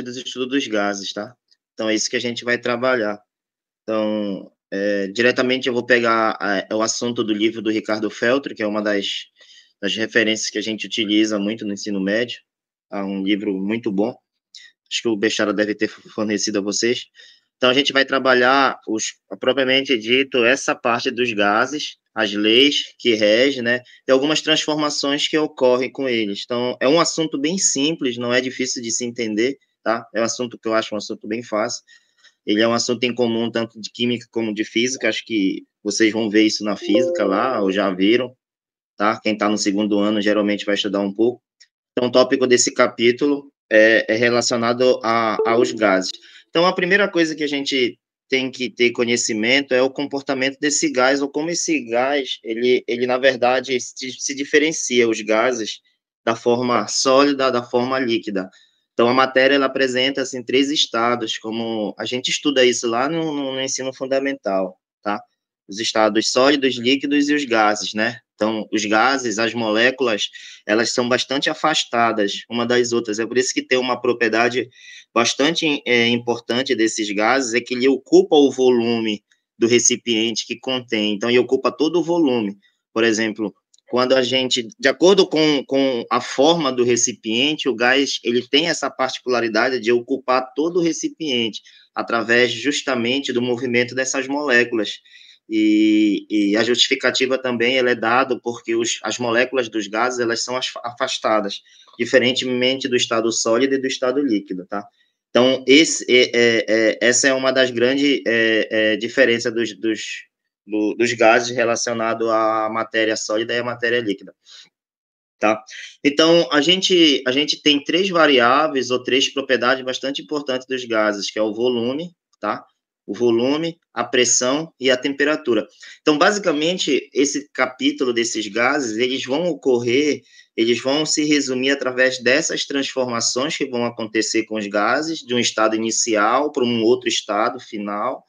dos estudos dos gases, tá? Então é isso que a gente vai trabalhar. Então, diretamente eu vou pegar o assunto do livro do Ricardo Feltri, que é uma das referências que a gente utiliza muito no ensino médio. É um livro muito bom. Acho que o Bechara deve ter fornecido a vocês. Então, a gente vai trabalhar, propriamente dito, essa parte dos gases, as leis que regem, né, e algumas transformações que ocorrem com eles. Então, é um assunto bem simples, não é difícil de se entender, tá? É um assunto que eu acho um assunto bem fácil. Ele é um assunto em comum, tanto de química como de física. Acho que vocês vão ver isso na física lá, ou já viram, tá? Quem está no segundo ano geralmente vai estudar um pouco. Então, o tópico desse capítulo é relacionado aos gases. Então, a primeira coisa que a gente tem que ter conhecimento é o comportamento desse gás, ou como esse gás, ele na verdade, se diferencia os gases da forma sólida da forma líquida. Então, a matéria, ela apresenta, assim, três estados, como a gente estuda isso lá no ensino fundamental, tá? Os estados sólidos, líquidos e os gases, né? Então, os gases, as moléculas, elas são bastante afastadas uma das outras. É por isso que tem uma propriedade bastante importante desses gases, é que ele ocupa o volume do recipiente que contém. Então, ele ocupa todo o volume. Por exemplo, quando a gente, de acordo com a forma do recipiente, o gás ele tem essa particularidade de ocupar todo o recipiente, através justamente do movimento dessas moléculas. E a justificativa também ela é dada porque as moléculas dos gases elas são afastadas, diferentemente do estado sólido e do estado líquido, tá? Então, essa é uma das grandes diferenças dos gases relacionado à matéria sólida e à matéria líquida, tá? Então, a gente tem três variáveis ou três propriedades bastante importantes dos gases, que é o volume, tá? O volume, a pressão e a temperatura. Então, basicamente, esse capítulo desses gases, eles vão se resumir através dessas transformações que vão acontecer com os gases, de um estado inicial para um outro estado final.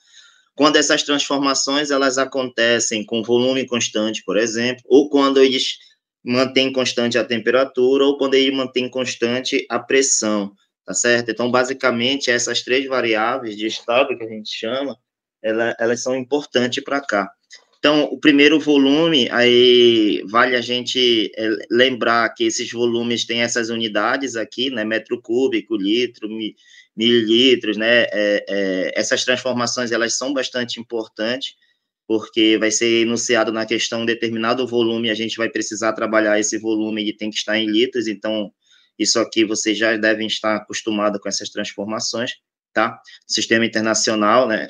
Quando essas transformações elas acontecem com volume constante, por exemplo, ou quando eles mantêm constante a temperatura, ou quando eles mantêm constante a pressão, tá certo? Então, basicamente, essas três variáveis de estado que a gente chama, elas são importantes para cá. Então, o primeiro volume, aí vale a gente lembrar que esses volumes têm essas unidades aqui, né, metro cúbico, litro, mililitros, né, essas transformações, elas são bastante importantes, porque vai ser enunciado na questão um determinado volume, a gente vai precisar trabalhar esse volume, ele tem que estar em litros, então, isso aqui vocês já devem estar acostumados com essas transformações, tá? Sistema internacional, né,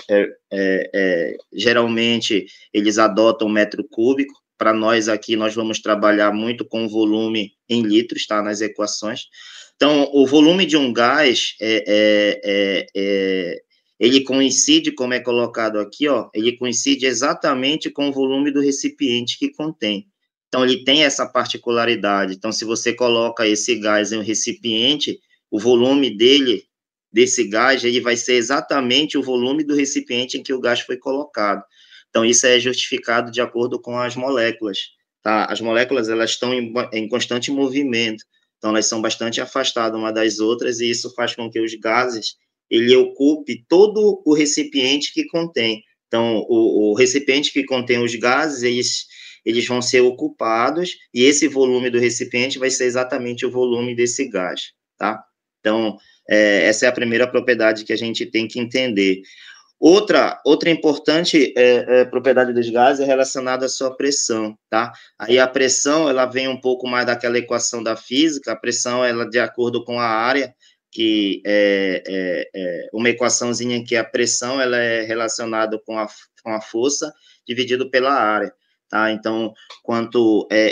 geralmente, eles adotam metro cúbico, para nós aqui, nós vamos trabalhar muito com volume em litros, tá, nas equações. Então, o volume de um gás, ele coincide, como é colocado aqui, ó, ele coincide exatamente com o volume do recipiente que contém. Então, ele tem essa particularidade. Então, se você coloca esse gás em um recipiente, o volume desse gás, ele vai ser exatamente o volume do recipiente em que o gás foi colocado. Então, isso é justificado de acordo com as moléculas, tá? As moléculas, elas estão em constante movimento, então elas são bastante afastadas uma das outras, e isso faz com que os gases, ele ocupe todo o recipiente que contém. Então, o recipiente que contém os gases, eles vão ser ocupados, e esse volume do recipiente vai ser exatamente o volume desse gás, tá? Então, essa é a primeira propriedade que a gente tem que entender. Outra importante propriedade dos gases é relacionada à sua pressão, tá? Aí a pressão, ela vem um pouco mais daquela equação da física, a pressão, ela de acordo com a área, que é uma equaçãozinha que a pressão, ela é relacionada com a força dividido pela área, tá? Então,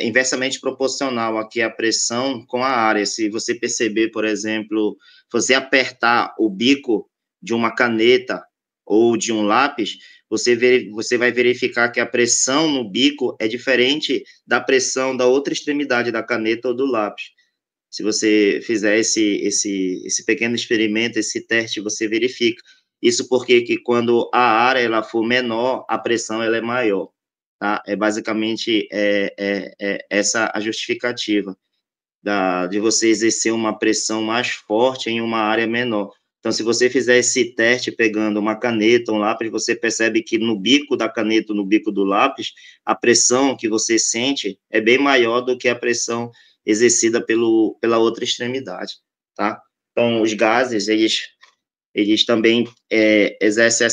inversamente proporcional aqui a pressão com a área. Se você perceber, por exemplo, você apertar o bico de uma caneta ou de um lápis, você vai verificar que a pressão no bico é diferente da pressão da outra extremidade da caneta ou do lápis. Se você fizer esse pequeno experimento, esse teste, você verifica. Isso porque que quando a área ela for menor, a pressão ela é maior. Tá? É basicamente essa a justificativa. de você exercer uma pressão mais forte em uma área menor. Então, se você fizer esse teste pegando uma caneta, um lápis, você percebe que no bico da caneta, no bico do lápis, a pressão que você sente é bem maior do que a pressão exercida pela outra extremidade, tá? Então, os gases, eles também exercem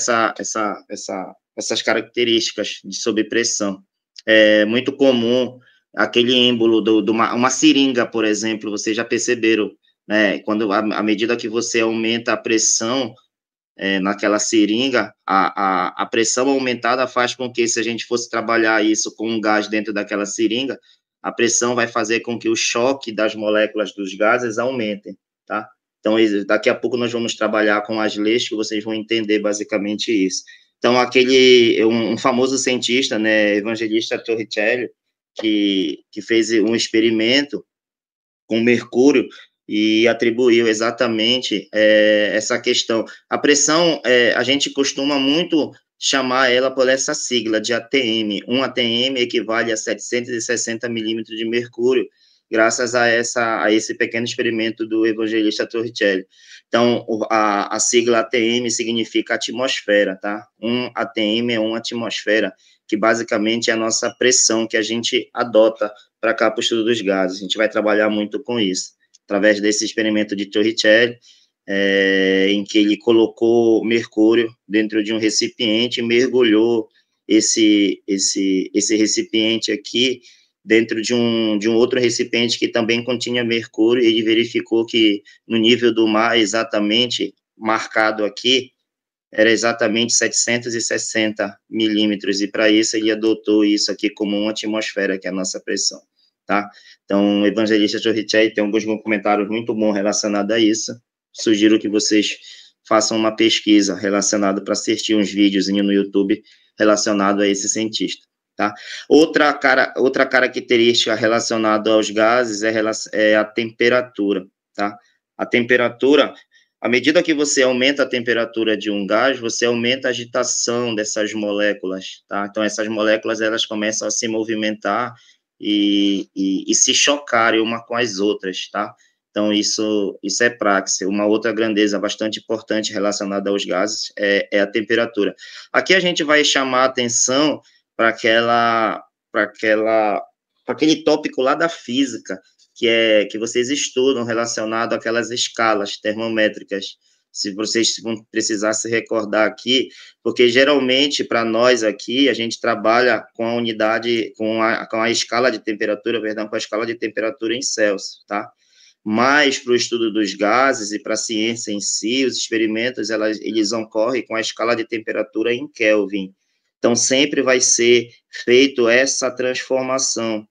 essas características de sob pressão. É muito comum aquele êmbolo uma seringa, por exemplo, vocês já perceberam, né? Quando, à medida que você aumenta a pressão naquela seringa, a pressão aumentada faz com que, se a gente fosse trabalhar isso com um gás dentro daquela seringa, a pressão vai fazer com que o choque das moléculas dos gases aumentem, tá? Então, daqui a pouco nós vamos trabalhar com as leis que vocês vão entender basicamente isso. Então, um famoso cientista, né, Evangelista Torricelli, que fez um experimento com mercúrio e atribuiu exatamente essa questão. A pressão, a gente costuma muito chamar ela por essa sigla de ATM. Um ATM equivale a 760 milímetros de mercúrio, graças a esse pequeno experimento do evangelista Torricelli. Então, a sigla ATM significa atmosfera, tá? Um ATM é uma atmosfera, que basicamente é a nossa pressão que a gente adota para cá para o estudo dos gases. A gente vai trabalhar muito com isso, através desse experimento de Torricelli, em que ele colocou mercúrio dentro de um recipiente e mergulhou esse recipiente aqui dentro de um outro recipiente que também continha mercúrio, e ele verificou que no nível do mar, exatamente marcado aqui, era exatamente 760 milímetros, e para isso ele adotou isso aqui como uma atmosfera, que é a nossa pressão, tá? Então, o evangelista Torricelli tem alguns comentários muito bons relacionados a isso. Sugiro que vocês façam uma pesquisa relacionada para assistir uns vídeos no YouTube relacionado a esse cientista, tá? Outra característica relacionada aos gases é a temperatura, tá? A temperatura, à medida que você aumenta a temperatura de um gás, você aumenta a agitação dessas moléculas, tá? Então, essas moléculas, elas começam a se movimentar e se chocarem uma com as outras, tá? Então, isso é praxe. Uma outra grandeza bastante importante relacionada aos gases é a temperatura. Aqui a gente vai chamar a atenção para aquele tópico lá da física, que vocês estudam relacionado àquelas escalas termométricas, se vocês vão precisar se recordar aqui, porque geralmente para nós aqui, a gente trabalha com a unidade, com a escala de temperatura, perdão, com a escala de temperatura em Celsius, tá? Mas para o estudo dos gases e para a ciência em si, os experimentos, eles ocorrem com a escala de temperatura em Kelvin. Então, sempre vai ser feito essa transformação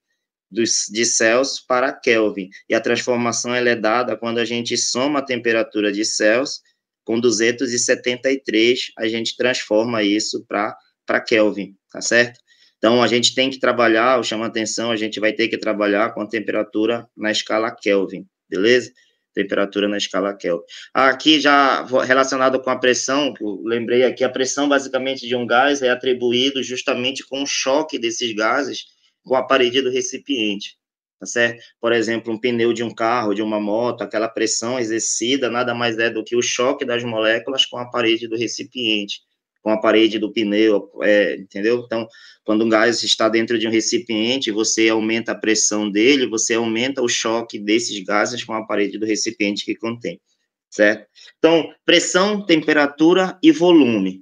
de Celsius para Kelvin. E a transformação ela é dada quando a gente soma a temperatura de Celsius com 273, a gente transforma isso para Kelvin, tá certo? Então, a gente tem que trabalhar, eu chamo a atenção, a gente vai ter que trabalhar com a temperatura na escala Kelvin, beleza? Temperatura na escala Kelvin. Aqui, já relacionado com a pressão, eu lembrei aqui, a pressão, basicamente, de um gás é atribuído justamente com o choque desses gases com a parede do recipiente, tá certo? Por exemplo, um pneu de um carro, de uma moto, aquela pressão exercida nada mais é do que o choque das moléculas com a parede do recipiente, com a parede do pneu, entendeu? Então, quando um gás está dentro de um recipiente, você aumenta a pressão dele, você aumenta o choque desses gases com a parede do recipiente que contém, certo? Então, pressão, temperatura e volume,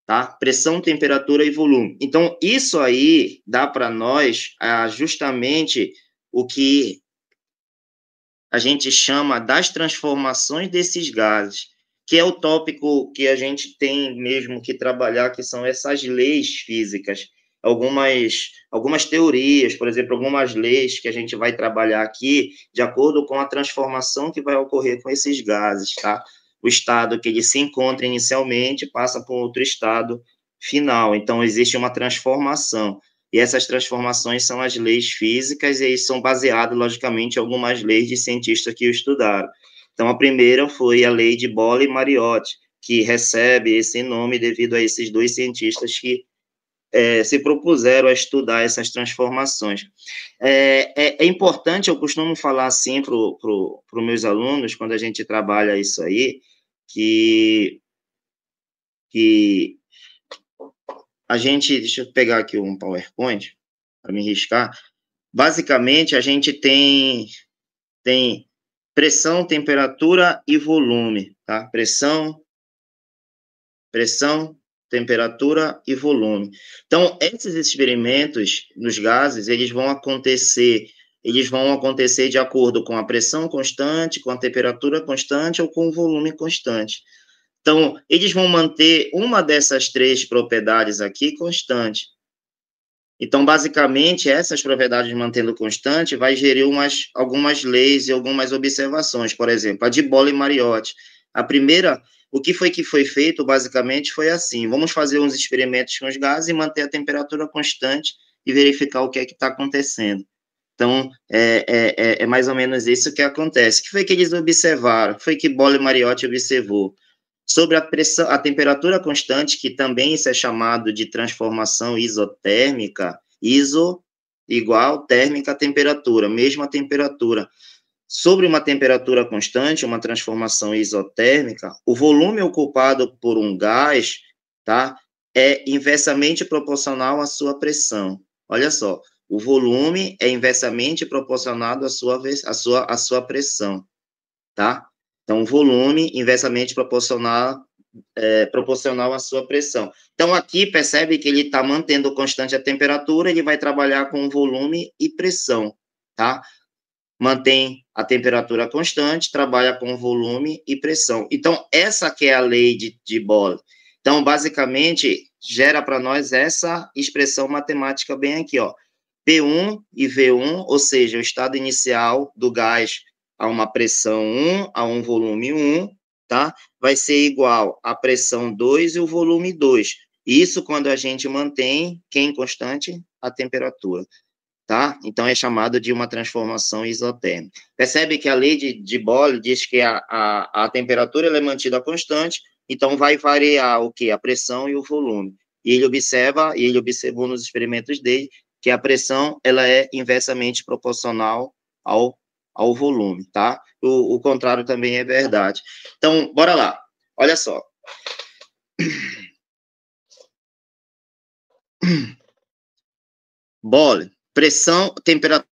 tá? Pressão, temperatura e volume. Então, isso aí dá para nós justamente o que a gente chama das transformações desses gases, que é o tópico que a gente tem mesmo que trabalhar, que são essas leis físicas. Algumas teorias, por exemplo, algumas leis que a gente vai trabalhar aqui, de acordo com a transformação que vai ocorrer com esses gases, tá? O estado que ele se encontra inicialmente passa para outro estado final. Então, existe uma transformação. E essas transformações são as leis físicas, e são baseadas, logicamente, em algumas leis de cientistas que o estudaram. Então, a primeira foi a lei de Boole e Mariotti, que recebe esse nome devido a esses dois cientistas que se propuseram a estudar essas transformações. É importante, eu costumo falar assim para os meus alunos, quando a gente trabalha isso aí, que a gente, deixa eu pegar aqui um PowerPoint para me riscar. Basicamente, a gente tem pressão, temperatura e volume, tá? Pressão, temperatura e volume. Então, esses experimentos nos gases, eles vão acontecer de acordo com a pressão constante, com a temperatura constante ou com o volume constante. Então, eles vão manter uma dessas três propriedades aqui constante. Então, basicamente, essas propriedades mantendo constante vai gerir algumas leis e algumas observações. Por exemplo, a de Bolle-Mariotti. A primeira, o que foi feito, basicamente, foi assim: vamos fazer uns experimentos com os gases e manter a temperatura constante e verificar o que é que está acontecendo. Então, é mais ou menos isso que acontece. O que foi que eles observaram? O que foi que Bolle-Mariotti observou? Sobre a pressão, a temperatura constante, que também isso é chamado de transformação isotérmica, iso igual térmica temperatura, mesma temperatura. Sobre uma temperatura constante, uma transformação isotérmica, o volume ocupado por um gás, tá, é inversamente proporcional à sua pressão. Olha só, o volume é inversamente proporcional à sua pressão, tá? Então, o volume inversamente proporcional à sua pressão. Então, aqui, percebe que ele está mantendo constante a temperatura, ele vai trabalhar com volume e pressão, tá? Mantém a temperatura constante, trabalha com volume e pressão. Então, essa que é a lei de Boole. Então, basicamente, gera para nós essa expressão matemática bem aqui, ó. P1 e V1, ou seja, o estado inicial do gás a uma pressão 1, a um volume 1, tá? Vai ser igual à pressão 2 e o volume 2. Isso quando a gente mantém, quem constante? A temperatura, tá? Então, é chamado de uma transformação isotérmica. Percebe que a lei de Boole diz que a temperatura ela é mantida constante, então vai variar o quê? A pressão e o volume. E ele observou nos experimentos dele, que a pressão ela é inversamente proporcional ao volume, tá? O contrário também é verdade. Então, bora lá. Olha só. Boole, pressão, temperatura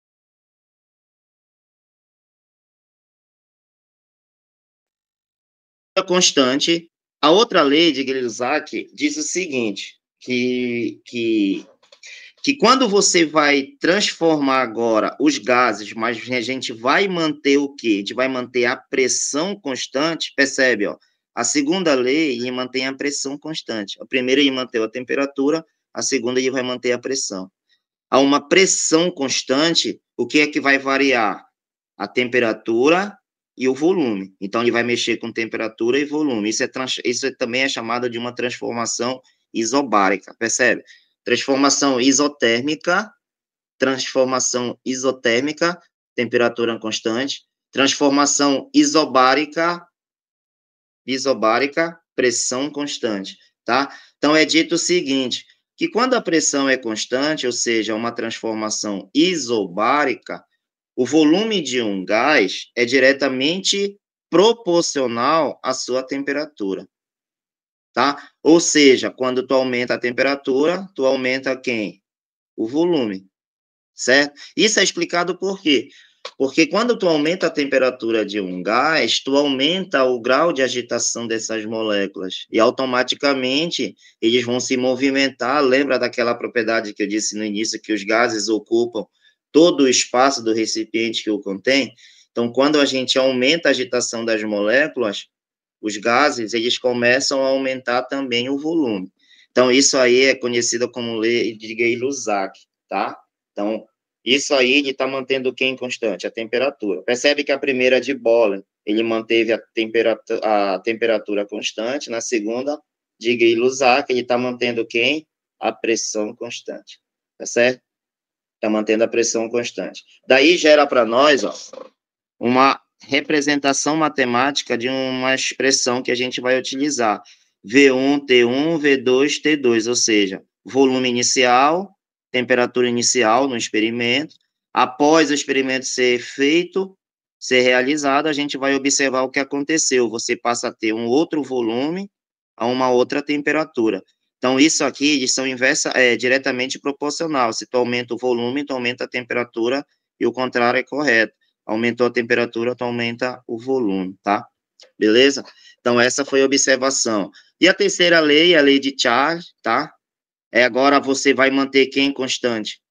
constante. A outra lei de Gay-Lussac diz o seguinte, que quando você vai transformar agora os gases, mas a gente vai manter o quê? A gente vai manter a pressão constante, percebe, ó? A segunda lei, ele mantém a pressão constante. A primeira, ele manteve a temperatura, a segunda, ele vai manter a pressão. A uma pressão constante, o que é que vai variar? A temperatura e o volume. Então, ele vai mexer com temperatura e volume. Isso também é chamado de uma transformação isobárica, percebe? Transformação isotérmica, temperatura constante. Transformação isobárica, pressão constante, tá? Então, é dito o seguinte, que quando a pressão é constante, ou seja, uma transformação isobárica, o volume de um gás é diretamente proporcional à sua temperatura, tá? Ou seja, quando tu aumenta a temperatura, tu aumenta quem? O volume, certo? Isso é explicado por quê? Porque quando tu aumenta a temperatura de um gás, tu aumenta o grau de agitação dessas moléculas e automaticamente eles vão se movimentar. Lembra daquela propriedade que eu disse no início que os gases ocupam todo o espaço do recipiente que o contém? Então, quando a gente aumenta a agitação das moléculas, os gases, eles começam a aumentar também o volume. Então, isso aí é conhecido como lei de Gay-Lussac, tá? Então, isso aí ele está mantendo quem constante? A temperatura. Percebe que a primeira de Boole, ele manteve a temperatura constante, na segunda, de Gay-Lussac, ele está mantendo quem? A pressão constante, tá certo? Está mantendo a pressão constante. Daí gera para nós, ó, uma representação matemática de uma expressão que a gente vai utilizar. V1, T1, V2, T2, ou seja, volume inicial, temperatura inicial no experimento. Após o experimento ser feito, ser realizado, a gente vai observar o que aconteceu. Você passa a ter um outro volume a uma outra temperatura. Então, isso aqui, eles são diretamente proporcional. Se tu aumenta o volume, tu aumenta a temperatura, e o contrário é correto. Aumentou a temperatura, tu aumenta o volume, tá? Beleza? Então, essa foi a observação. E a terceira lei, a lei de Charles, tá? Agora você vai manter quem constante?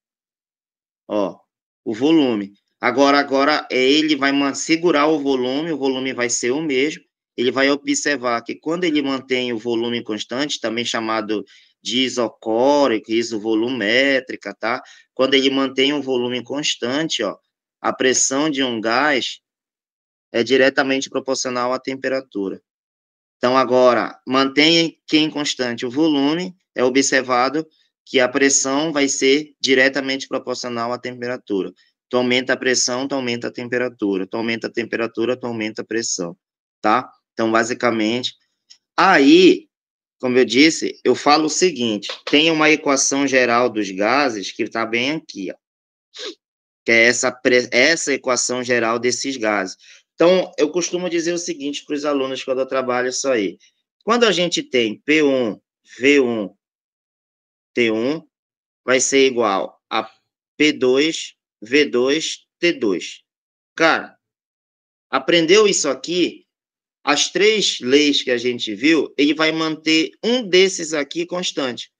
Ó, o volume. Agora ele vai segurar o volume vai ser o mesmo. Ele vai observar que quando ele mantém o volume constante, também chamado de isocórico, isovolumétrica, tá? Quando ele mantém um volume constante, ó, a pressão de um gás é diretamente proporcional à temperatura. Então, agora, mantenha quem constante o volume, é observado que a pressão vai ser diretamente proporcional à temperatura. Tu aumenta a pressão, tu aumenta a temperatura. Tu aumenta a temperatura, tu aumenta a pressão, tá? Então, basicamente, aí, como eu disse, eu falo o seguinte, tem uma equação geral dos gases que está bem aqui, ó, que é essa equação geral desses gases. Então, eu costumo dizer o seguinte para os alunos quando eu trabalho isso aí. Quando a gente tem P1, V1, T1, vai ser igual a P2, V2, T2. Cara, aprendeu isso aqui? As três leis que a gente viu, ele vai manter um desses aqui constante.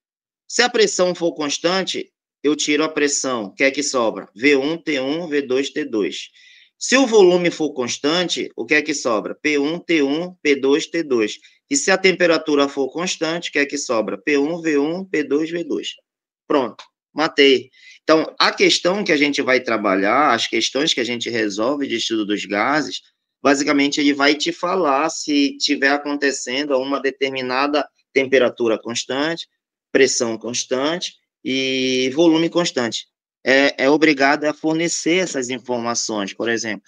Se a pressão for constante, eu tiro a pressão. O que é que sobra? V1, T1, V2, T2. Se o volume for constante, o que é que sobra? P1, T1, P2, T2. E se a temperatura for constante, o que é que sobra? P1, V1, P2, V2. Pronto, matei. Então, a questão que a gente vai trabalhar, as questões que a gente resolve de estudo dos gases, basicamente ele vai te falar se tiver acontecendo a uma determinada temperatura constante, pressão constante e volume constante. É obrigado a fornecer essas informações, por exemplo.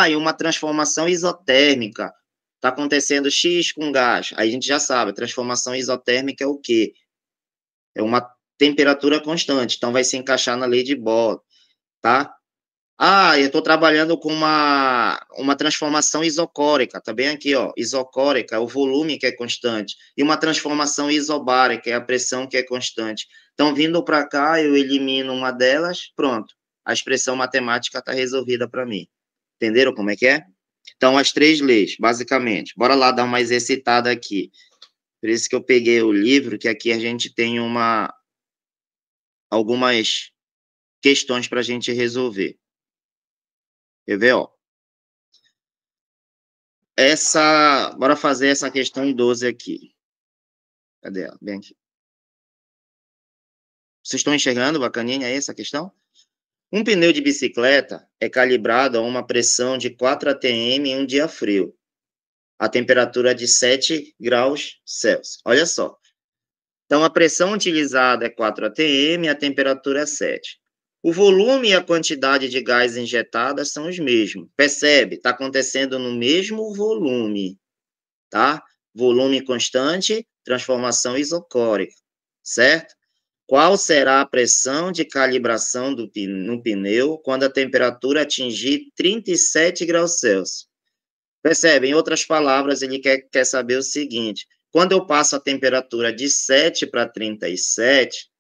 E uma transformação isotérmica. Está acontecendo X com gás. Aí a gente já sabe, a transformação isotérmica é o quê? É uma temperatura constante, então vai se encaixar na lei de Bohr, tá? Eu estou trabalhando com uma transformação isocórica, tá bem aqui, ó, isocórica, é o volume que é constante, e uma transformação isobárica, é a pressão que é constante. Então, vindo para cá, eu elimino uma delas, pronto, a expressão matemática está resolvida para mim. Entenderam como é que é? Então, as três leis, basicamente. Bora lá dar uma exercitada aqui. Por isso que eu peguei o livro, que aqui a gente tem algumas questões para a gente resolver. Quer ver, ó? Bora fazer essa questão 12 aqui. Cadê ela? Bem aqui. Vocês estão enxergando bacaninha aí essa questão? Um pneu de bicicleta é calibrado a uma pressão de 4 atm em um dia frio. A temperatura é de 7 graus Celsius. Olha só. Então, a pressão utilizada é 4 atm e a temperatura é 7. O volume e a quantidade de gás injetada são os mesmos. Percebe? Está acontecendo no mesmo volume, tá? Volume constante, transformação isocórica, certo? Qual será a pressão de calibração no pneu quando a temperatura atingir 37 graus Celsius? Percebe? Em outras palavras, ele quer saber o seguinte: quando eu passo a temperatura de 7 para 37,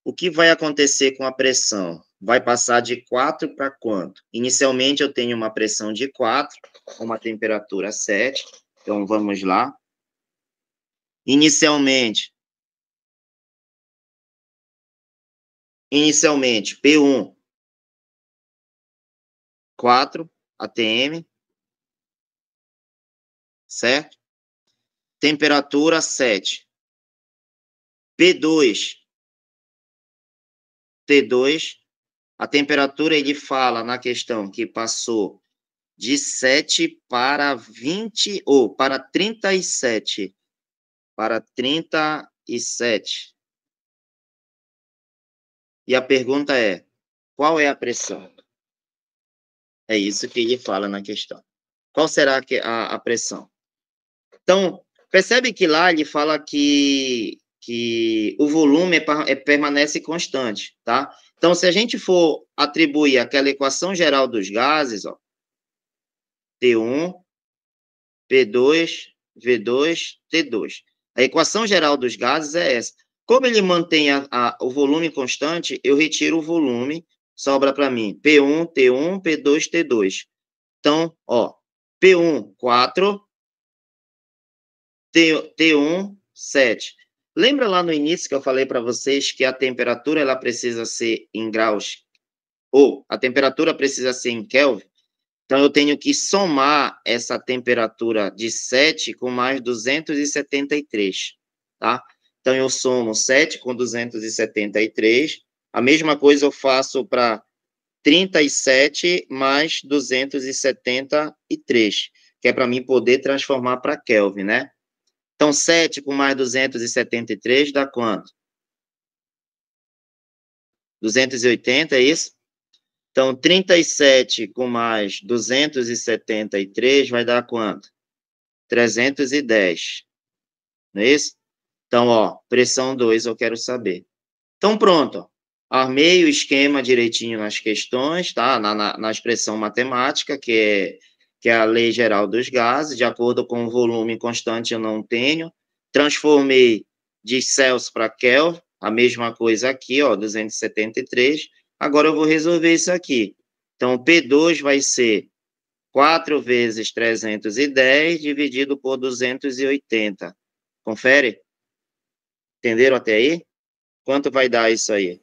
o que vai acontecer com a pressão? Vai passar de 4 para quanto? Inicialmente, eu tenho uma pressão de 4, uma temperatura 7. Então, vamos lá. Inicialmente, P1, 4 atm, certo? Temperatura 7. P2, T2, a temperatura ele fala na questão que passou de 7 para 20, ou para 37. Para 37. E a pergunta é, qual é a pressão? É isso que ele fala na questão. Qual será a pressão? Então, percebe que lá ele fala que que o volume permanece constante, tá? Então, se a gente for atribuir aquela equação geral dos gases, ó, T1, P2, V2, T2. A equação geral dos gases é essa. Como ele mantém o volume constante, eu retiro o volume, sobra para mim P1, T1, P2, T2. Então, ó, P1, 4, T1, 7. Lembra lá no início que eu falei para vocês que a temperatura ela precisa ser em graus, ou a temperatura precisa ser em Kelvin? Então, eu tenho que somar essa temperatura de 7 com mais 273, tá? Então, eu somo 7 com 273. A mesma coisa eu faço para 37 mais 273, que é para mim poder transformar para Kelvin, né? Então, 7 com mais 273 dá quanto? 280, é isso? Então, 37 com mais 273 vai dar quanto? 310. Não é isso? Então, ó, pressão 2 eu quero saber. Então, pronto. Ó. Armei o esquema direitinho nas questões, tá? Na expressão matemática, que é a lei geral dos gases, de acordo com o volume constante eu não tenho. Transformei de Celsius para Kelvin, a mesma coisa aqui, ó, 273. Agora eu vou resolver isso aqui. Então, P2 vai ser 4 vezes 310 dividido por 280. Confere? Entenderam até aí? Quanto vai dar isso aí?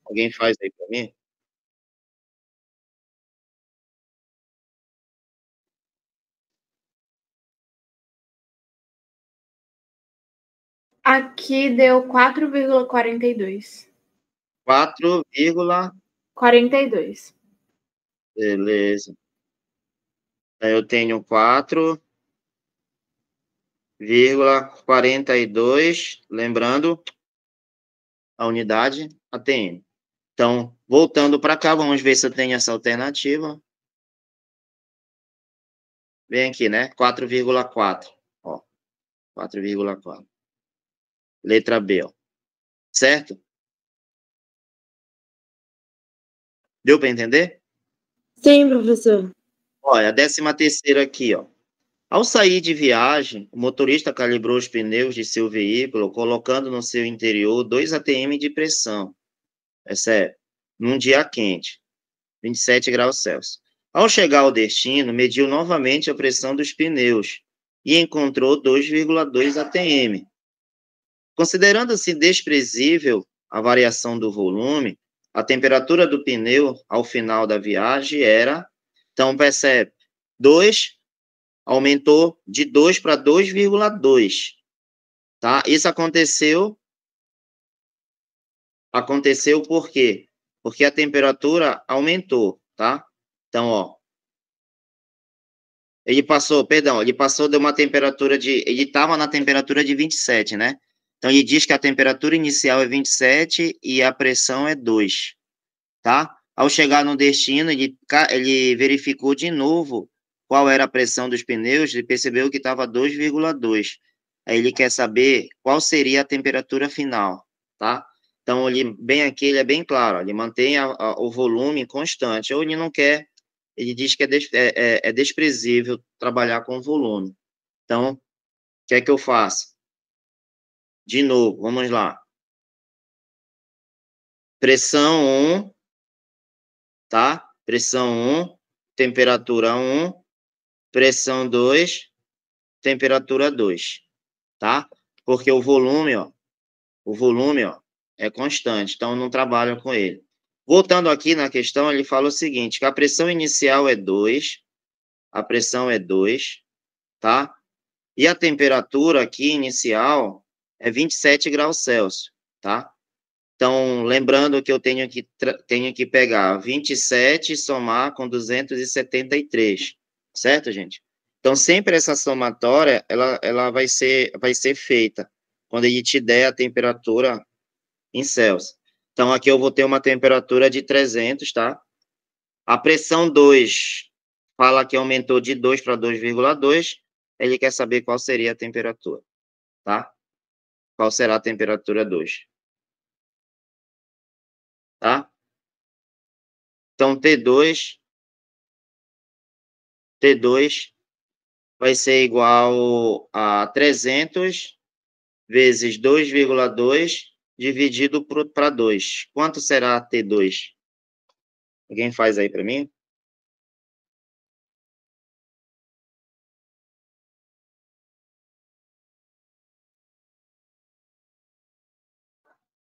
Alguém faz aí para mim? Aqui deu 4,42. 4, 42. beleza. Aí eu tenho 4,42, lembrando a unidade ATM. Então, voltando para cá, vamos ver se eu tenho essa alternativa. Vem aqui, né? 4,4. Ó, 4,4. Letra B, ó. Certo? Deu para entender? Sim, professor. Olha, a 13ª aqui, ó. Ao sair de viagem, o motorista calibrou os pneus de seu veículo, colocando no seu interior 2 atm de pressão. É sério. Num dia quente, 27 graus Celsius. Ao chegar ao destino, mediu novamente a pressão dos pneus e encontrou 2,2 atm. Considerando-se desprezível a variação do volume, a temperatura do pneu ao final da viagem era, então percebe, 2 aumentou de 2 para 2,2, tá? Isso aconteceu por quê? Porque a temperatura aumentou, tá? Então, ó, ele passou de uma temperatura ele estava na temperatura de 27, né? Então, ele diz que a temperatura inicial é 27 e a pressão é 2, tá? Ao chegar no destino, ele verificou de novo qual era a pressão dos pneus e percebeu que estava 2,2. Aí ele quer saber qual seria a temperatura final, tá? Então, bem aqui, ele é bem claro, ó, ele mantém o volume constante, ou ele não quer, ele diz que é desprezível trabalhar com volume. Então, o que é que eu faço? De novo, vamos lá. Pressão 1, tá? Pressão 1, temperatura 1, pressão 2, temperatura 2, tá? Porque o volume, ó, é constante, então eu não trabalho com ele. Voltando aqui na questão, ele fala o seguinte, que a pressão inicial é 2, tá? E a temperatura aqui inicial é 27 graus Celsius, tá? Então, lembrando que eu tenho que pegar 27 e somar com 273, certo, gente? Então, sempre essa somatória, ela vai ser feita quando ele te der a temperatura em Celsius. Então, aqui eu vou ter uma temperatura de 300, tá? A pressão 2 fala que aumentou de 2 para 2,2, ele quer saber qual seria a temperatura, tá? qual será a temperatura 2. Tá? Então, T2 vai ser igual a 300 vezes 2,2 dividido para 2. Quanto será T2? Alguém faz aí para mim?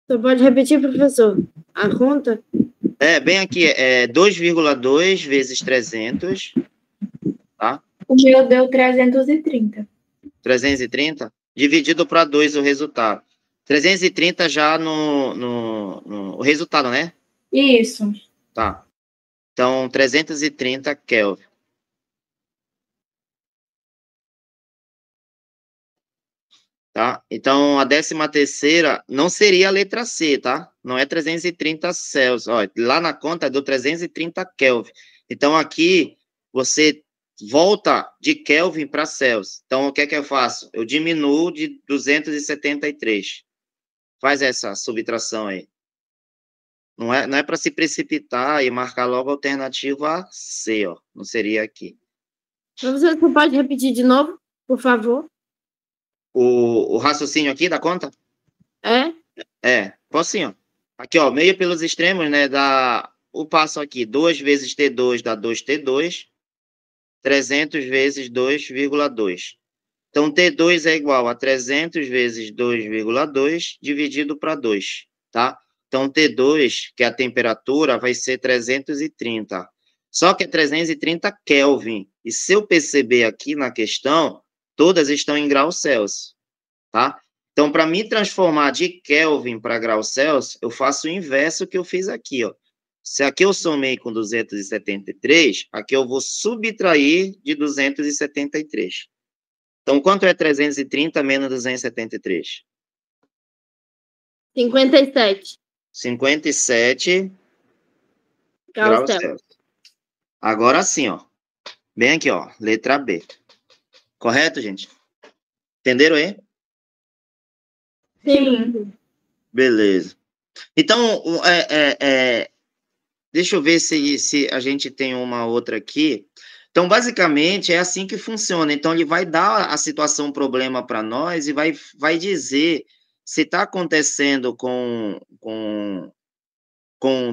Você pode repetir, professor? A conta? Bem aqui, 2,2 vezes 300, tá? O meu deu 330. 330, dividido para 2 o resultado. 330 já no resultado, né? Isso. Tá. Então, 330 Kelvin. Tá? Então, a 13ª não seria a letra C, tá? Não é 330 Celsius. Ó, lá na conta deu 330 Kelvin. Então, aqui, você volta de Kelvin para Celsius. Então, o que é que eu faço? Eu diminuo de 273. Faz essa subtração aí. Não é para se precipitar e marcar logo a alternativa C, ó. Não seria aqui. Professor, você pode repetir de novo, por favor? O raciocínio aqui da conta? Posso sim, ó. Aqui, ó, meio pelos extremos, né, dá o passo aqui, 2 vezes T2 dá 2T2, 300 vezes 2,2. Então, T2 é igual a 300 vezes 2,2 dividido para 2, tá? Então, T2, que é a temperatura, vai ser 330. Só que é 330 Kelvin. E se eu perceber aqui na questão, todas estão em graus Celsius, tá? Então, para me transformar de Kelvin para graus Celsius, eu faço o inverso que eu fiz aqui, ó. Se aqui eu somei com 273, aqui eu vou subtrair de 273. Então, quanto é 330 menos 273? 57. 57 Graus graus Celsius. Celsius. Agora sim, ó. Bem aqui, ó. Letra B. Correto, gente? Entenderam aí? Sim. Beleza. Então, deixa eu ver se a gente tem uma outra aqui. Então, basicamente, é assim que funciona. Então, ele vai dar a situação problema para nós e vai dizer se está acontecendo com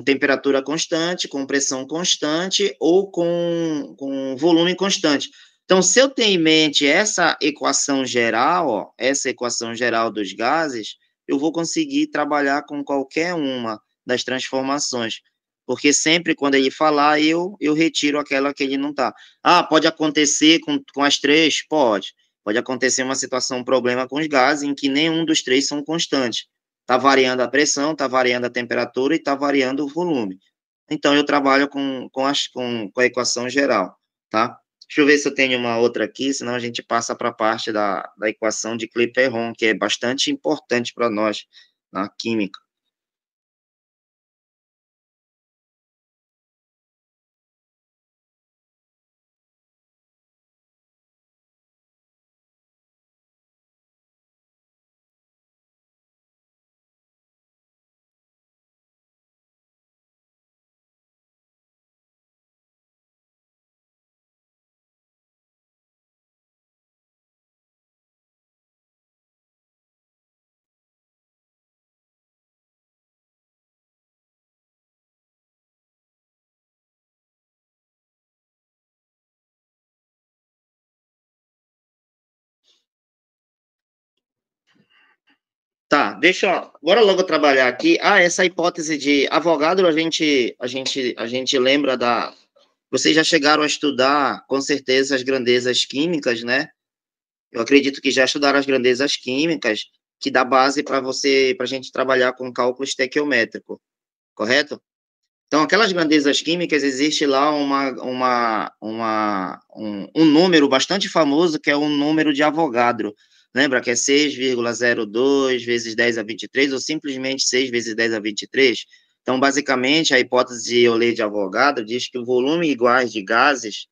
temperatura constante, com pressão constante ou com volume constante. Então, se eu tenho em mente essa equação geral, ó, essa equação geral dos gases, eu vou conseguir trabalhar com qualquer uma das transformações. Porque sempre quando ele falar, eu retiro aquela que ele não está. Ah, pode acontecer com as três? Pode. Pode acontecer uma situação, um problema com os gases, em que nenhum dos três são constantes. Está variando a pressão, está variando a temperatura e está variando o volume. Então, eu trabalho com a equação geral, tá? Deixa eu ver se eu tenho uma outra aqui, senão a gente passa para a parte da equação de Clapeyron, que é bastante importante para nós na química. Tá, bora logo trabalhar aqui. Essa hipótese de Avogadro, a gente lembra da... Vocês já chegaram a estudar, com certeza, as grandezas químicas, né? Eu acredito que já estudaram as grandezas químicas, que dá base para a gente trabalhar com cálculo estequiométrico, correto? Então, aquelas grandezas químicas, existe lá um número bastante famoso, que é o número de Avogadro. Lembra que é 6,02 vezes 10 a 23, ou simplesmente 6 vezes 10 a 23? Então, basicamente, a hipótese de Euler de Avogadro diz que o volume iguais de gases,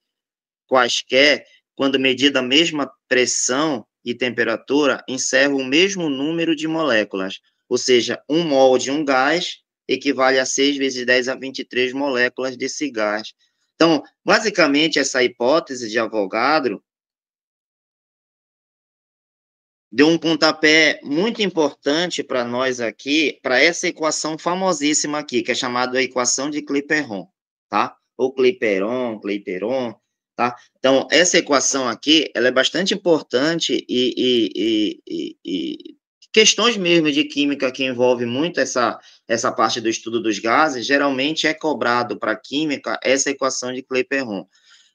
quaisquer, quando medida a mesma pressão, de temperatura encerra o mesmo número de moléculas, ou seja, 1 mol de um gás equivale a 6 vezes 10 a 23 moléculas desse gás. Então, basicamente, essa hipótese de Avogadro deu um pontapé muito importante para nós aqui, para essa equação famosíssima aqui, que é chamada a equação de Clapeyron, tá? Ou Clapeyron, tá? Então, essa equação aqui, ela é bastante importante e questões mesmo de química que envolve muito essa parte do estudo dos gases, geralmente é cobrado para a química essa equação de Clapeyron.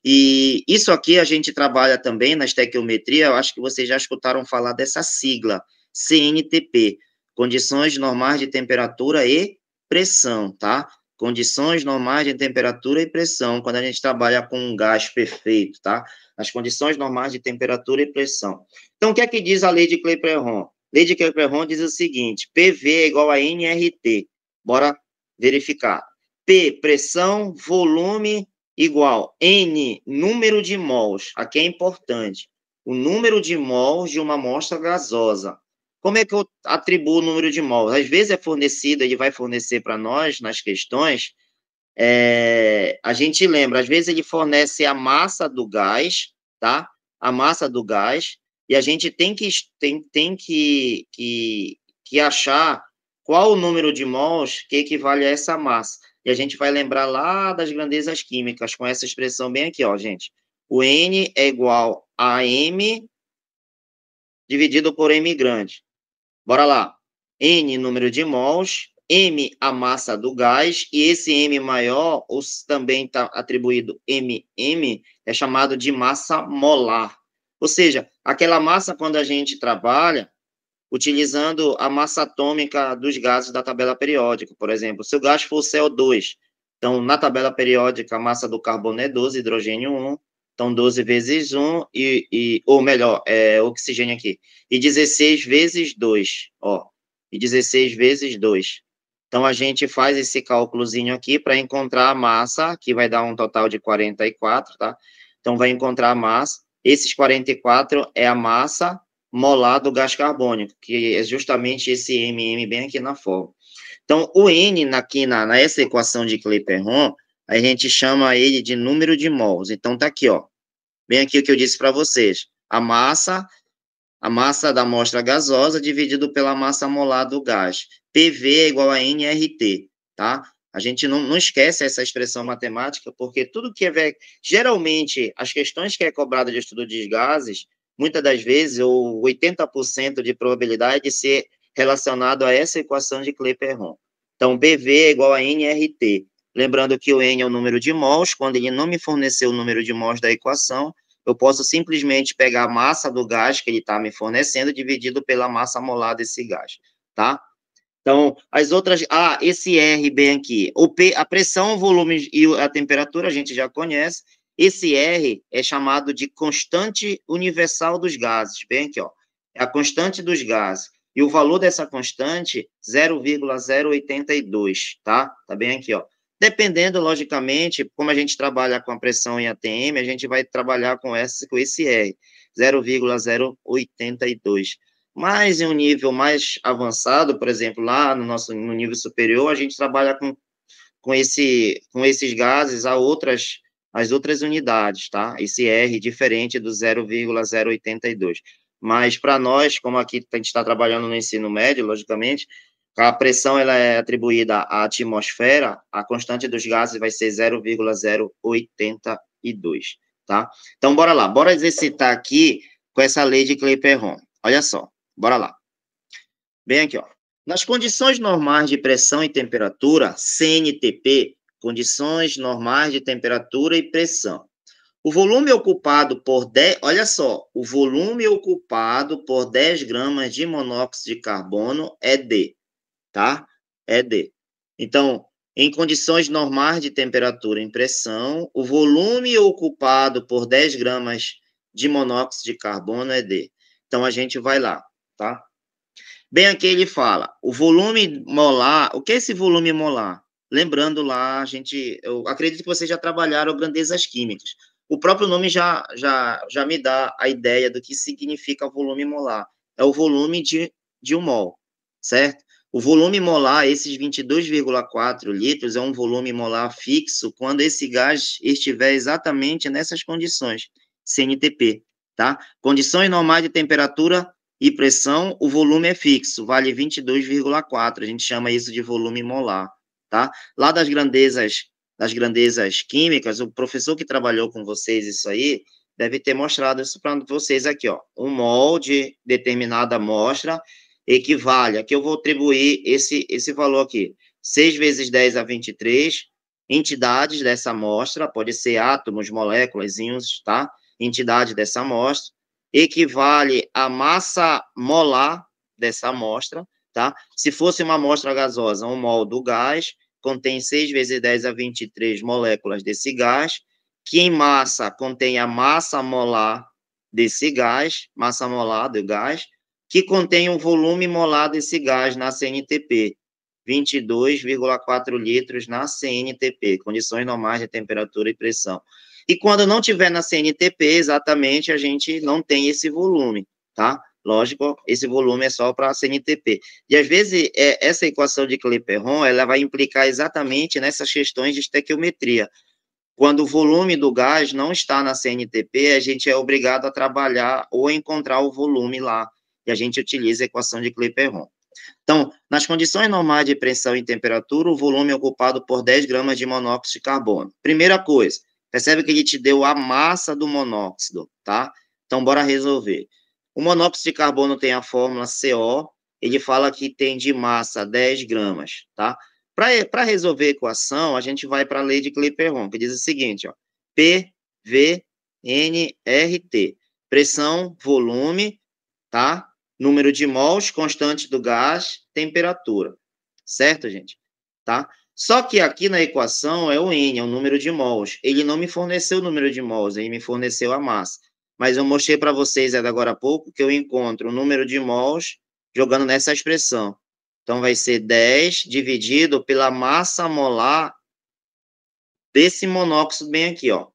E isso aqui a gente trabalha também na estequiometria, eu acho que vocês já escutaram falar dessa sigla, CNTP, Condições Normais de Temperatura e Pressão, tá? Condições normais de temperatura e pressão, quando a gente trabalha com um gás perfeito, tá? As condições normais de temperatura e pressão. Então, o que é que diz a lei de Clapeyron? Lei de Clapeyron diz o seguinte, PV é igual a nRT. Bora verificar. P, pressão, volume, igual N, número de mols. Aqui é importante. O número de mols de uma amostra gasosa. Como é que eu atribuo o número de mols? Às vezes é fornecido, ele vai fornecer para nós, nas questões, a gente lembra, às vezes ele fornece a massa do gás, tá? A massa do gás, e a gente tem que achar qual o número de mols que equivale a essa massa. E a gente vai lembrar lá das grandezas químicas, com essa expressão bem aqui, ó, gente. O N é igual a M dividido por M grande. Bora lá. N, número de mols, M, a massa do gás, e esse M maior, ou também está atribuído MM, é chamado de massa molar. Ou seja, aquela massa quando a gente trabalha, utilizando a massa atômica dos gases da tabela periódica, por exemplo, se o gás for CO2, então, na tabela periódica, a massa do carbono é 12, hidrogênio 1, então 12 vezes 1, ou melhor, oxigênio aqui, e 16 vezes 2, ó, e 16 vezes 2. Então, a gente faz esse cálculozinho aqui para encontrar a massa, que vai dar um total de 44, tá? Então, vai encontrar a massa, esses 44 é a massa molar do gás carbônico, que é justamente esse MM bem aqui na forma. Então, o N aqui nessa equação de Clapeyron, a gente chama ele de número de mols. Então, tá aqui, ó. Bem aqui o que eu disse para vocês. A massa da amostra gasosa dividido pela massa molar do gás. PV é igual a nRT, tá? A gente não esquece essa expressão matemática, porque tudo que geralmente, as questões que é cobrada de estudo de gases, muitas das vezes, ou 80% de probabilidade de ser relacionado a essa equação de Clapeyron. Então, PV é igual a nRT. Lembrando que o N é o número de mols, quando ele não me forneceu o número de mols da equação, eu posso simplesmente pegar a massa do gás que ele está me fornecendo, dividido pela massa molar desse gás, tá? Então, as outras... esse R bem aqui. A pressão, o volume e a temperatura a gente já conhece. Esse R é chamado de constante universal dos gases. Bem aqui, ó. É a constante dos gases. E o valor dessa constante, 0,082, tá? Tá bem aqui, ó. Dependendo, logicamente, como a gente trabalha com a pressão em ATM, a gente vai trabalhar com esse R, 0,082. Mas em um nível mais avançado, por exemplo, lá no nível superior, a gente trabalha com esses gases as outras unidades, tá? Esse R diferente do 0,082. Mas para nós, como aqui a gente está trabalhando no ensino médio, logicamente, a pressão ela é atribuída à atmosfera, a constante dos gases vai ser 0,082, tá? Então, bora lá, bora exercitar aqui com essa lei de Clapeyron. Olha só, bora lá. Bem aqui, ó. Nas condições normais de pressão e temperatura, CNTP, condições normais de temperatura e pressão, o volume ocupado por 10, olha só, o volume ocupado por 10 gramas de monóxido de carbono é D, tá? É D. Então, em condições normais de temperatura e pressão, o volume ocupado por 10 gramas de monóxido de carbono é D. Então, a gente vai lá, tá? Bem aqui ele fala, o volume molar, o que é esse volume molar? Lembrando lá, eu acredito que vocês já trabalharam grandezas químicas. O próprio nome já me dá a ideia do que significa volume molar. É o volume de um mol, certo? O volume molar, esses 22,4 litros, é um volume molar fixo quando esse gás estiver exatamente nessas condições, CNTP, tá? Condições normais de temperatura e pressão, o volume é fixo, vale 22,4, a gente chama isso de volume molar, tá? Lá das grandezas químicas, o professor que trabalhou com vocês isso aí, deve ter mostrado isso para vocês aqui, ó. Um mol de determinada amostra equivale, aqui eu vou atribuir esse valor aqui, 6 vezes 10 a 23 entidades dessa amostra, pode ser átomos, moléculas, íons, tá? Entidade dessa amostra, equivale à massa molar dessa amostra, tá? Se fosse uma amostra gasosa, um mol do gás contém 6 vezes 10 a 23 moléculas desse gás, que em massa contém a massa molar desse gás, massa molar do gás, que contém o volume molar desse gás na CNTP, 22,4 litros na CNTP, condições normais de temperatura e pressão. E quando não tiver na CNTP, exatamente, a gente não tem esse volume, tá? Lógico, esse volume é só para a CNTP. E, às vezes, essa equação de Clapeyron, ela vai implicar exatamente nessas questões de estequiometria. Quando o volume do gás não está na CNTP, a gente é obrigado a trabalhar ou encontrar o volume lá, e a gente utiliza a equação de Clapeyron. Então, nas condições normais de pressão e temperatura, o volume é ocupado por 10 gramas de monóxido de carbono. Primeira coisa, percebe que ele te deu a massa do monóxido, tá? Então, bora resolver. O monóxido de carbono tem a fórmula CO, ele fala que tem de massa 10 gramas, tá? Para resolver a equação, a gente vai para a lei de Clapeyron, que diz o seguinte, ó, P, V, N, R, T. Pressão, volume, tá? Número de mols, constante do gás, temperatura. Certo, gente? Tá? Só que aqui na equação é o N, é o número de mols. Ele não me forneceu o número de mols, ele me forneceu a massa. Mas eu mostrei para vocês agora há pouco que eu encontro o número de mols jogando nessa expressão. Então, vai ser 10 dividido pela massa molar desse monóxido bem aqui, ó.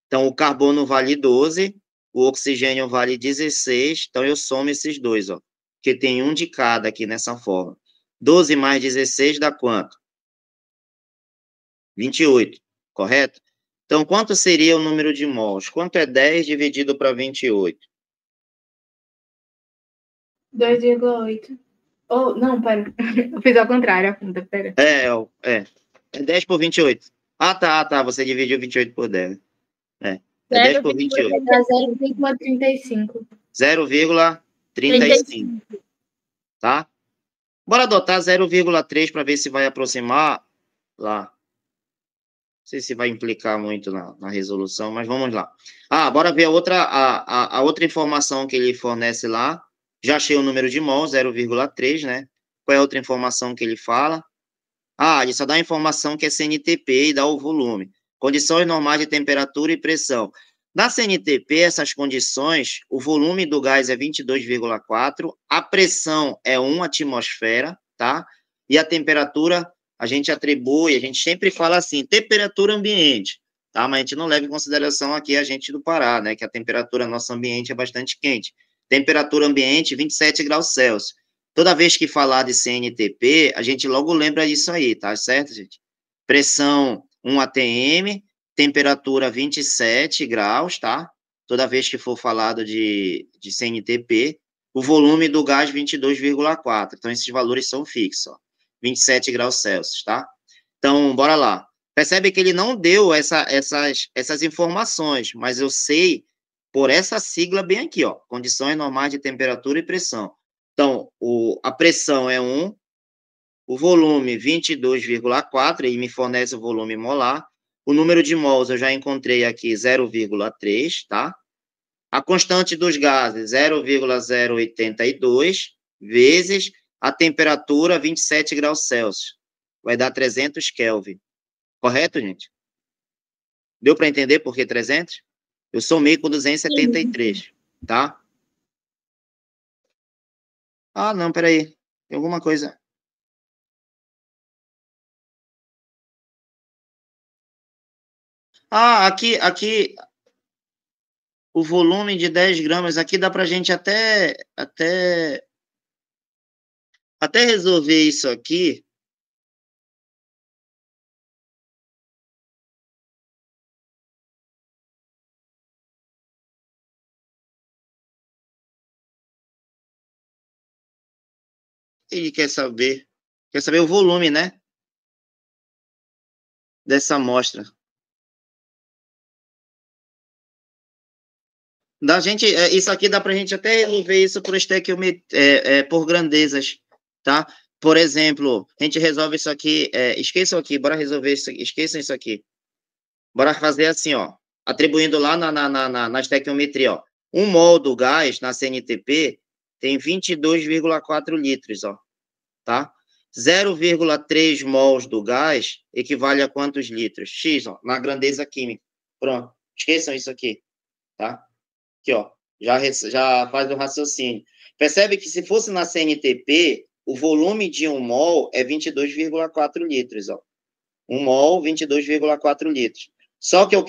Então, o carbono vale 12, o oxigênio vale 16, então eu somo esses dois, ó, que tem um de cada aqui nessa forma. 12 mais 16 dá quanto? 28, correto? Então, quanto seria o número de mols? Quanto é 10 dividido para 28? 2,8. Oh, não, pera. Eu fiz ao contrário a conta, pera. É 10 por 28. Ah, tá, você dividiu 28 por 10. É 10 por 28. Dá 0,35. 0,35, tá? Bora adotar 0,3 para ver se vai aproximar lá. Não sei se vai implicar muito na resolução, mas vamos lá. Bora ver a outra informação que ele fornece lá. Já achei o número de mol, 0,3, né? Qual é a outra informação que ele fala? Ele só dá a informação que é CNTP e dá o volume. Condições normais de temperatura e pressão. Na CNTP, essas condições, o volume do gás é 22,4, a pressão é 1 atmosfera, tá? E a temperatura, a gente sempre fala assim, temperatura ambiente, tá? Mas a gente não leva em consideração aqui a gente do Pará, né? Que a temperatura do nosso ambiente é bastante quente. Temperatura ambiente, 27 graus Celsius. Toda vez que falar de CNTP, a gente logo lembra disso aí, tá certo, gente? Pressão 1 atm, temperatura 27 graus, tá? Toda vez que for falado de CNTP, o volume do gás 22,4. Então, esses valores são fixos, ó. 27 graus Celsius, tá? Então, bora lá. Percebe que ele não deu essas informações, mas eu sei por essa sigla bem aqui, ó. Condições normais de temperatura e pressão. Então, a pressão é 1, o volume 22,4, ele me fornece o volume molar. O número de mols eu já encontrei aqui 0,3, tá? A constante dos gases 0,082 vezes a temperatura 27 graus Celsius. Vai dar 300 Kelvin. Correto, gente? Deu para entender por que 300? Eu somei com 273, tá? Não, peraí. Tem alguma coisa. Aqui o volume de 10 gramas. Aqui dá para a gente até resolver isso aqui. Ele quer saber o volume, né? Dessa amostra. Isso aqui dá para a gente até resolver isso por grandezas, tá? Por exemplo, a gente resolve isso aqui, esqueçam aqui, bora resolver isso aqui, esqueçam isso aqui. Bora fazer assim, ó, atribuindo lá na estequiometria, ó. 1 mol do gás na CNTP tem 22,4 litros, ó, tá? 0,3 mols do gás equivale a quantos litros? X, ó, na grandeza química. Pronto, esqueçam isso aqui, tá? Aqui, ó, já faz o raciocínio. Percebe que se fosse na CNTP, o volume de 1 mol é 22,4 litros, ó. 1 mol, 22,4 litros. Só que eu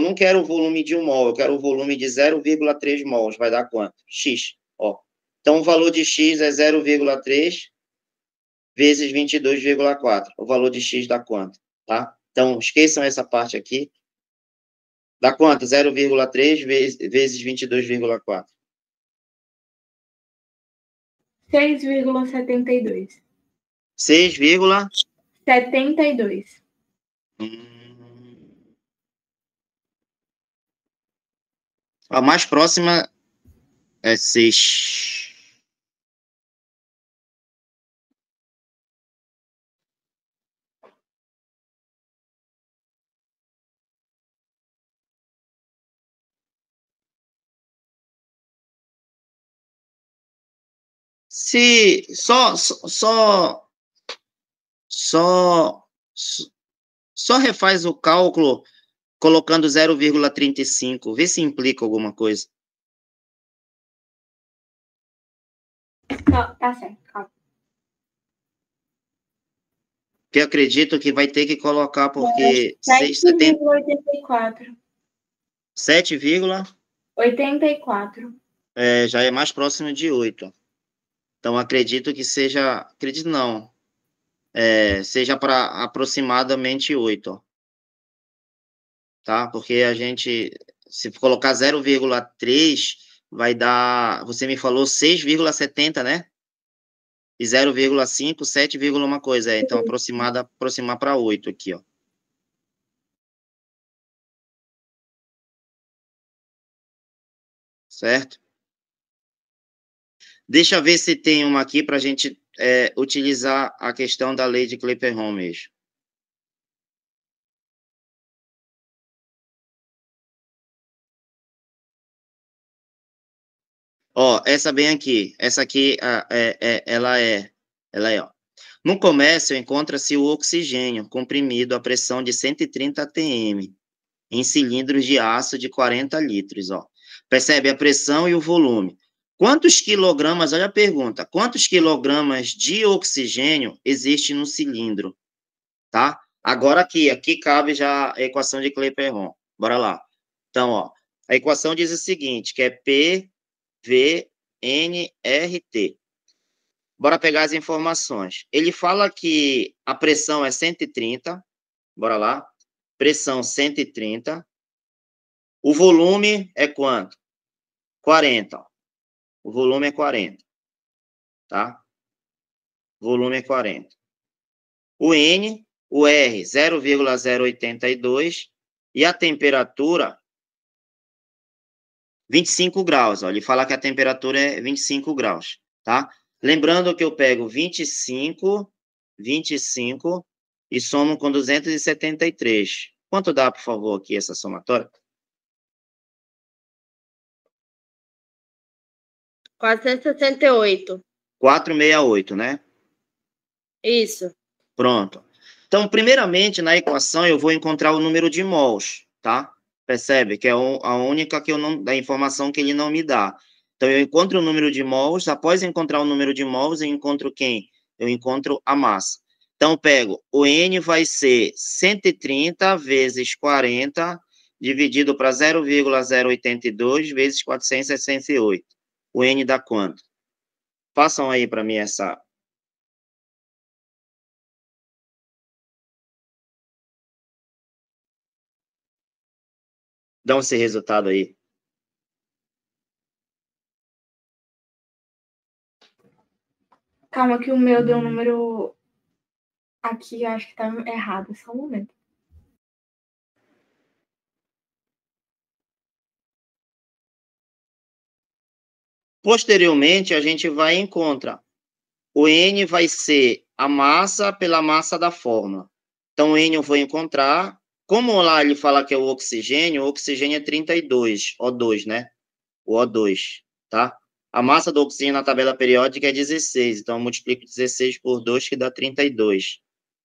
não quero o volume de 1 mol, eu quero o volume de 0,3 mols. Vai dar quanto? X, ó. Então, o valor de X é 0,3 vezes 22,4. O valor de X dá quanto, tá? Então, esqueçam essa parte aqui. Dá quanto? 0,3 vezes 22,4. 6,72. 6,72. A mais próxima é 6. Se só refaz o cálculo colocando 0,35, vê se implica alguma coisa. Tá certo, calma. Que eu acredito que vai ter que colocar, porque 7,84. 7,84. Já é mais próximo de 8. Então, acredito que seja... Acredito não. Seja para aproximadamente 8. Ó. Tá? Porque a gente... Se colocar 0,3, vai dar... Você me falou 6,70, né? E 0,5, 7, uma coisa. Então, aproximar para 8 aqui, ó. Certo? Deixa eu ver se tem uma aqui para a gente utilizar a questão da lei de Clapeyron mesmo. Ó, essa bem aqui. Essa aqui, ela é, ó. No comércio, encontra-se o oxigênio comprimido a pressão de 130 atm em cilindros de aço de 40 litros, ó. Percebe a pressão e o volume. Quantos quilogramas, olha a pergunta, quantos quilogramas de oxigênio existe no cilindro? Tá? Agora aqui cabe já a equação de Clapeyron. Bora lá. Então, ó, a equação diz o seguinte, que é PVNRT. Bora pegar as informações. Ele fala que a pressão é 130, bora lá. Pressão 130. O volume é quanto? 40. Ó. O volume é 40. Tá? O volume é 40. O N, o R, 0,082 e a temperatura 25 graus. Ó. Ele fala que a temperatura é 25 graus, tá? Lembrando que eu pego 25 e somo com 273. Quanto dá, por favor, aqui essa somatória? 468. 468, né? Isso. Pronto. Então, primeiramente, na equação, eu vou encontrar o número de mols, tá? Percebe? Que é a única da informação que ele não me dá. Então, eu encontro o número de mols, após encontrar o número de mols, eu encontro quem? Eu encontro a massa. Então, eu pego, o N vai ser 130 vezes 40 dividido para 0,082 vezes 468. O N dá quanto? Façam aí para mim essa... Dão esse resultado aí. Calma que o meu deu um número aqui, acho que tá errado, só um momento. Posteriormente, a gente vai encontrar. O N vai ser a massa pela massa da fórmula. Então, o N eu vou encontrar. Como lá ele fala que é o oxigênio é 32, O2, né? O O2, tá? A massa do oxigênio na tabela periódica é 16, então eu multiplico 16 por 2, que dá 32,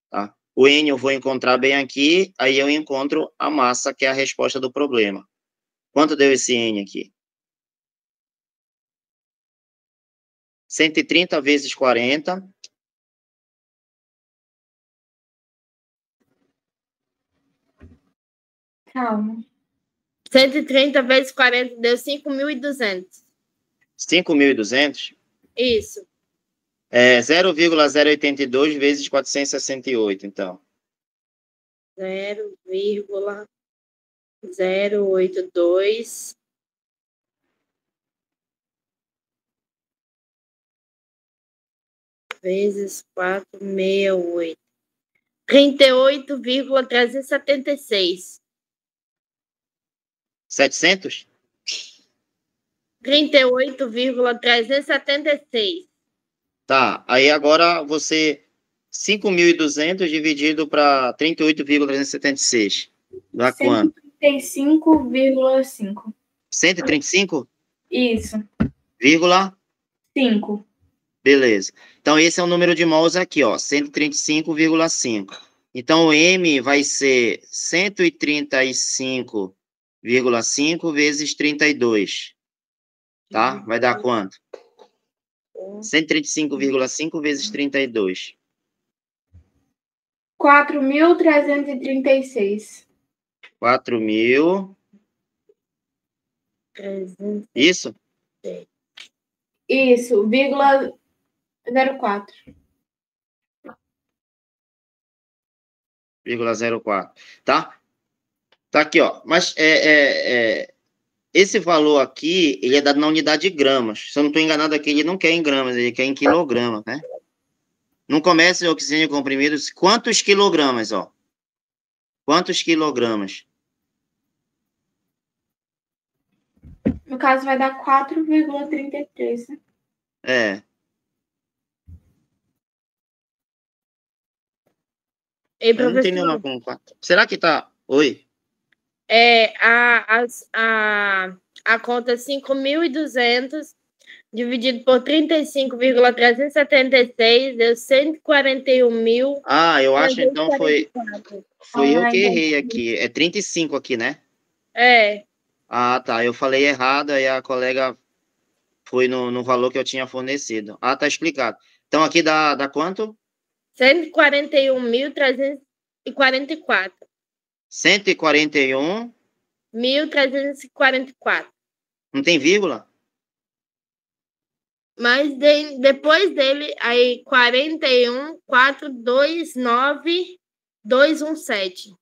tá? O N eu vou encontrar bem aqui, aí eu encontro a massa, que é a resposta do problema. Quanto deu esse N aqui? 130 vezes 40. Calma. 130 vezes 40 deu 5.200. 5.200? Isso. É 0,082 vezes 468, então. 0,082 vezes 468. 38,376. 700? 38,376. Tá, aí agora você... 5.200 dividido para 38,376. Dá quanto? 135,5. 135? Isso. Vírgula? 5. Beleza. Então, esse é o número de mols aqui, ó, 135,5. Então, o M vai ser 135,5 vezes 32. Tá? Vai dar quanto? 135,5 vezes 32. 4.336. 4.000. Isso? Isso, vírgula 04. 0,04. Tá? Tá aqui, ó. Mas esse valor aqui, ele é dado na unidade de gramas. Se eu não estou enganado aqui, ele não quer em gramas, ele quer em quilogramas, né? Não começa o oxigênio comprimido. Quantos quilogramas, ó? Quantos quilogramas? No caso, vai dar 4,33, né? É. Ei, Eu não tenho nenhuma professor, com 4. Será que tá... Oi? a conta 5.200 dividido por 35,376 deu 141.000. Ah, eu acho então foi eu que errei entendi. aqui. É 35 aqui, né? É, Ah, tá. Eu falei errado, aí a colega foi no valor que eu tinha fornecido. Ah, tá explicado. Então aqui dá quanto? 141.344. 141. 1.344. Não tem vírgula? Mas depois dele, aí 41.429.217.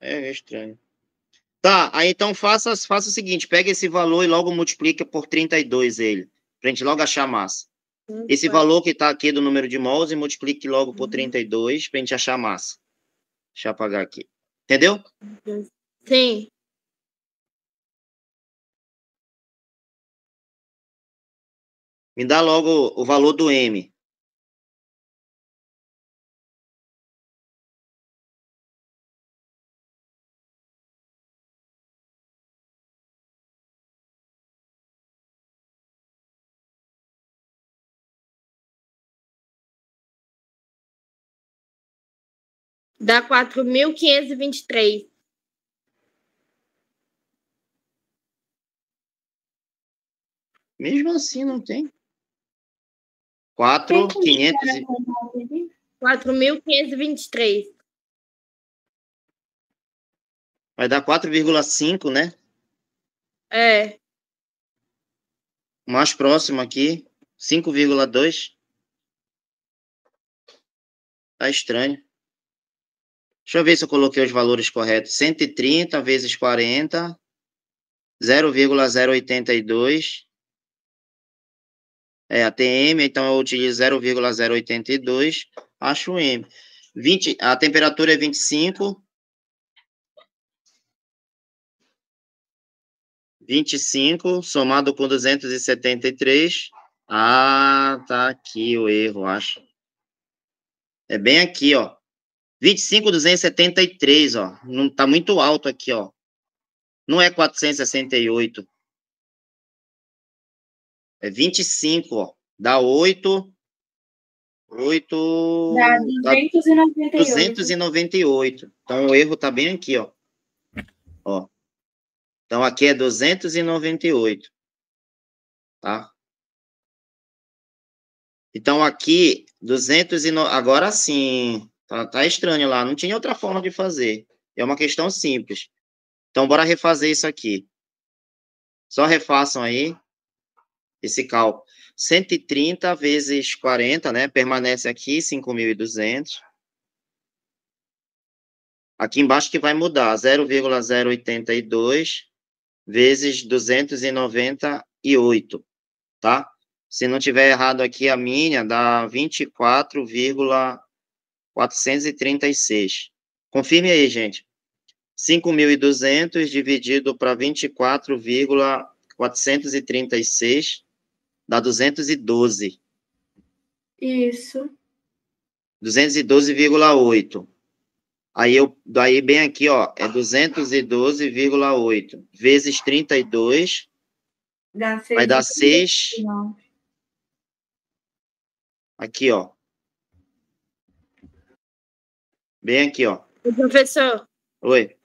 É estranho. Tá, aí então faça o seguinte, pega esse valor e logo multiplica por 32 ele, pra gente logo achar a massa. Esse valor que tá aqui do número de mols e multiplique logo por 32 pra gente achar a massa. Deixa eu apagar aqui. Entendeu? Sim. Me dá logo o valor do M. Dá 4.523. Mesmo assim não tem. 4.500 4.523. Vai dar 4,5, né? É. Mais próximo aqui, 5,2. Tá estranho. Deixa eu ver se eu coloquei os valores corretos. 130 vezes 40, 0,082. É, a TM, então eu utilizo 0,082. Acho o M. A temperatura é 25. 25 somado com 273. Ah, tá aqui o erro, acho. É bem aqui, ó. 25,273, ó. Não tá muito alto aqui, ó. Não é 468. É 25, ó. Dá 8. Dá Dá 298. 298. Então o erro tá bem aqui, ó. Ó. Então aqui é 298. Tá? Então aqui 209. Agora sim. Tá estranho lá. Não tinha outra forma de fazer. É uma questão simples. Então bora refazer isso aqui. Só refaçam aí esse cálculo. 130 vezes 40, né? Permanece aqui 5.200. Aqui embaixo que vai mudar, 0,082 vezes 298, tá? Se não tiver errado aqui, a minha dá 24,436. Confirme aí, gente. 5.200 dividido para 24,436 dá 212. Isso. 212,8. Daí bem aqui, ó, é 212,8 vezes 32, vai dar 6. Aqui, ó. Bem aqui, ó. Professor, Oi.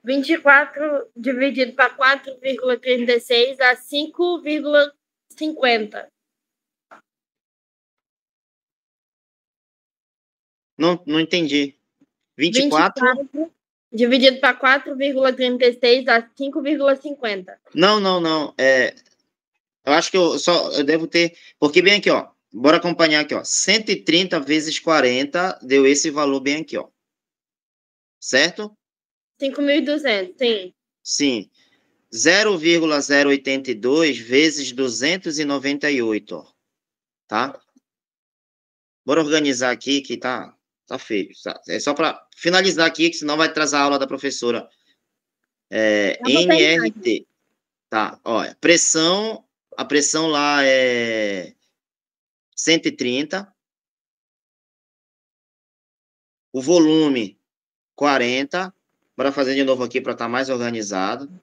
24 dividido para 4,36 dá 5,50. Não entendi. 24? Dividido para 4,36 dá 5,50. Não. Eu acho que eu devo ter. Porque bem aqui, ó. Bora acompanhar aqui, ó. 130 vezes 40 deu esse valor bem aqui, ó. Certo? 5.200, sim. Sim. 0,082 vezes 298, ó. Tá? Bora organizar aqui que tá feio. É só para finalizar aqui, que senão vai atrasar a aula da professora. NRT. Tá, olha, a pressão lá é 130. O volume, 40. Bora fazer de novo aqui para estar mais organizado.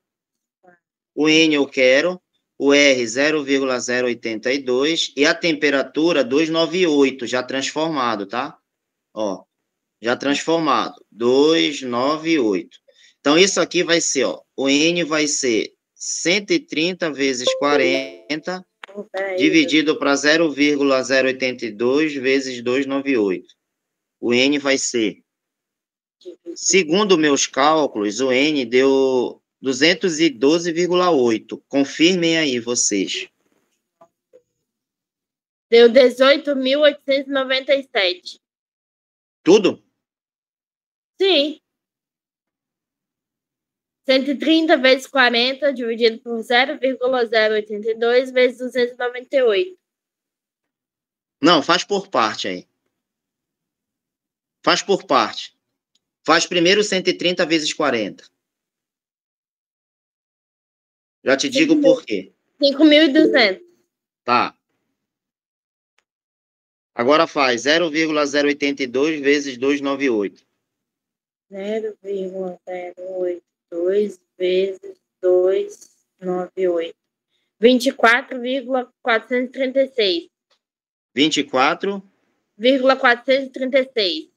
O N eu quero. O R, 0,082. E a temperatura, 298, já transformado, tá? Ó, já transformado. 298. Então, isso aqui vai ser, ó. O N vai ser 130 vezes 40 dividido para 0,082 vezes 298. O N vai ser, segundo meus cálculos, o N deu 212,8. Confirmem aí vocês. Deu 18.897. Tudo? Sim. 130 vezes 40 dividido por 0,082 vezes 298. Não, faz por parte aí. Faz por parte. Faz primeiro 130 vezes 40. Já te digo por quê. 5.200. Tá. Agora faz 0,082 vezes 298. 0,082 vezes 298. 24,436. 24,436.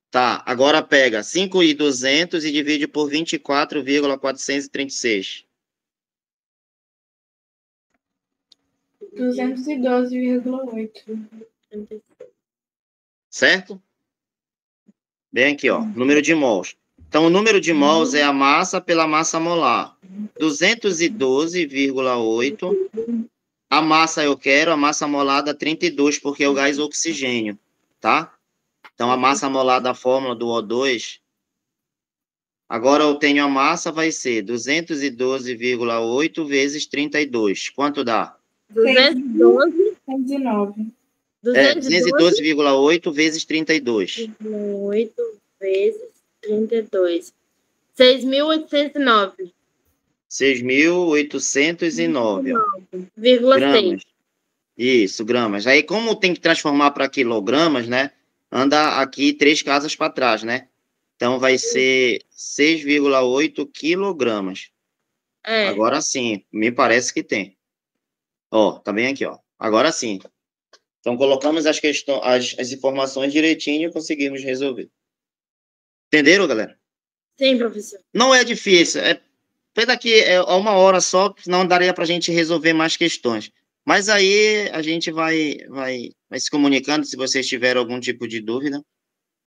Tá, agora pega 5.200 e divide por 24,436. 212,8. Certo? Bem aqui, ó, número de mols. Então, o número de mols é a massa pela massa molar. 212,8. A massa eu quero, a massa molar dá 32, porque é o gás oxigênio, tá? Então, a massa molar da fórmula do O2, agora eu tenho a massa, vai ser 212,8 vezes 32. Quanto dá? 212. 109. 212,8 vezes 32. 8 vezes 32. 6.809. 6.809, ó. Vírgula 6. Gramas. Isso, gramas. Aí, como tem que transformar para quilogramas, né? Anda aqui 3 casas para trás, né? Então, vai ser 6,8 quilogramas. É. Agora sim, me parece que tem. Ó, tá bem aqui, ó. Agora sim. Então, colocamos as informações direitinho e conseguimos resolver. Entenderam, galera? Sim, professor. Não é difícil. Fez aqui uma hora só, não daria para a gente resolver mais questões. Mas aí a gente vai se comunicando, se vocês tiverem algum tipo de dúvida.